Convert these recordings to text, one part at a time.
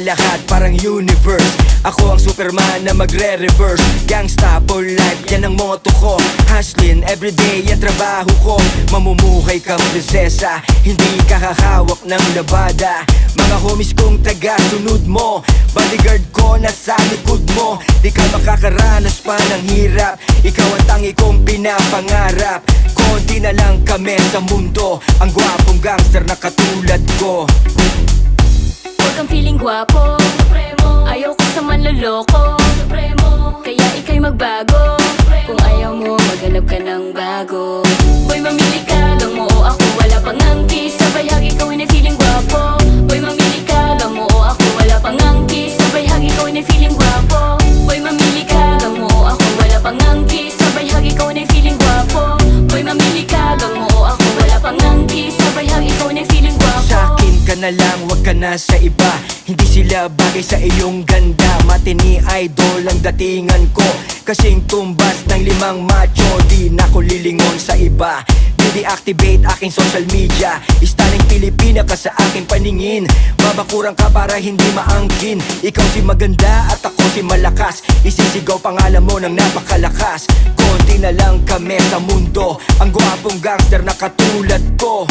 lahat parang universe. Ako ang Superman na magre-reverse. Gangsta for life, yan ang motto ko. Hustlin' everyday, yan trabaho ko. Mamumuhay kang prinsesa, hindi kakahawak ng labada. Mga homies kong taga-sunod mo, bodyguard ko nasa likod mo. Di ka makakaranas pa ng hirap, ikaw ang tangi kong pinapangarap. Konti na lang kami sa mundo, ang gwapong gangster na katulad ko. Huwag kang feeling gwapo, Supremo. Ayaw ko sa manloloko, Supremo. Kaya ika'y magbago, Supremo. Kung ayaw mo, maghanap ka ng bago. Boy, mamili ka lang mo o ako, wala pang angki. Sabay hagi ko na feeling gwapo. Boy, mamili ka lang mo o ako, wala pang angki. Sabay hagi ko na feeling gwapo. Boy, mamili ka lang mo o ako, wala pang angki. Sabay hagi ko na feeling gwapo. Boy, mamili ka lang mo o ako, wala pang angki. Sabay hagi ko na feeling gwapo. Sa'kin ka na lang, wag ka na sa iba. Hindi sila bagay sa iyong ganda. Matini idol ang datingan ko, kasing tumbas ng 5 macho. Di na ko lilingon sa iba. Di-deactivate aking social media. Istaning Pilipina ka sa aking paningin. Babakurang ka para hindi maangkin. Ikaw si maganda at ako si malakas. Isisigaw pangalan mo ng napakalakas. Konti na lang kami sa mundo, ang gwapong gangster na katulad ko.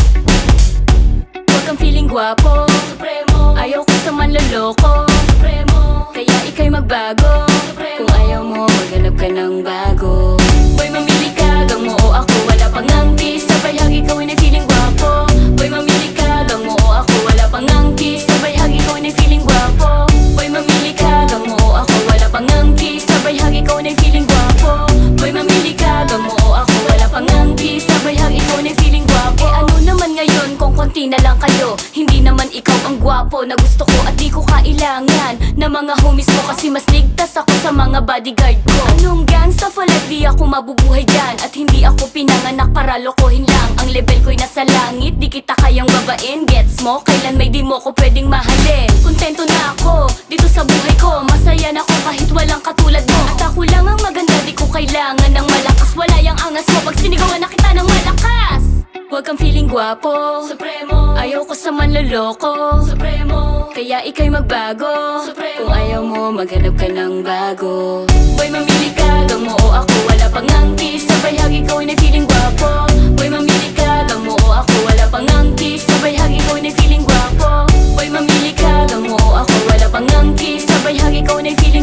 Huwag kang feeling gwapo, Supremo. Ayaw ko sa manloloko, Supremo. Kaya ika'y magbago, Supremo. Kung ayaw mo, maghanap ka ng bago. Boy, mamili ka lang mo o ako, wala pang angki. Sabay hagi ko na feeling gwapo. Boy, mamili ka lang mo o ako, wala pang angki. Sabay hagi ko na feeling gwapo. Boy, mamili ka lang mo o ako, wala pang angki. Sabay hagi ko na feeling gwapo. Boy, mamili ka lang mo o ako, wala pang angki. Sabay hagi ko na feeling gwapo. Eh ano naman ngayon kung konti na lang kayo? Hindi naman ikaw ang gwapo na gusto ko at di ko kailangan na mga homies mo, kasi mas ligtas ako sa mga bodyguard ko. Anong gangsta falat, di ako mabubuhay dyan. At hindi ako pinanganak para lokohin lang. Ang level ko'y nasa langit, di kita kayang babain. Gets mo? Kailan may di mo ko pwedeng mahalin. Kontento na ako dito sa buhay ko, masaya na ako kahit walang katulad mo. At ako lang ang maganda, di ko kailangan ng malakas. Wala yang angas mo pag sinigawan na kita ng malakas. Huwag kang feeling gwapo, Supremo. Ayaw ko sa manloloko, Supremo. Kaya ika'y magbago, Supremo. Kung ayaw mo, maghanap ka ng bago. Boy, mamili ka lang mo o ako, wala pang angki. Sabay hagi ko na feeling gwapo. Boy, mamili ka lang mo o ako, wala pang angki. Sabay hagi ko na feeling gwapo. Boy, mamili ka lang mo o ako, wala pang angki. Sabay hagi ko na feeling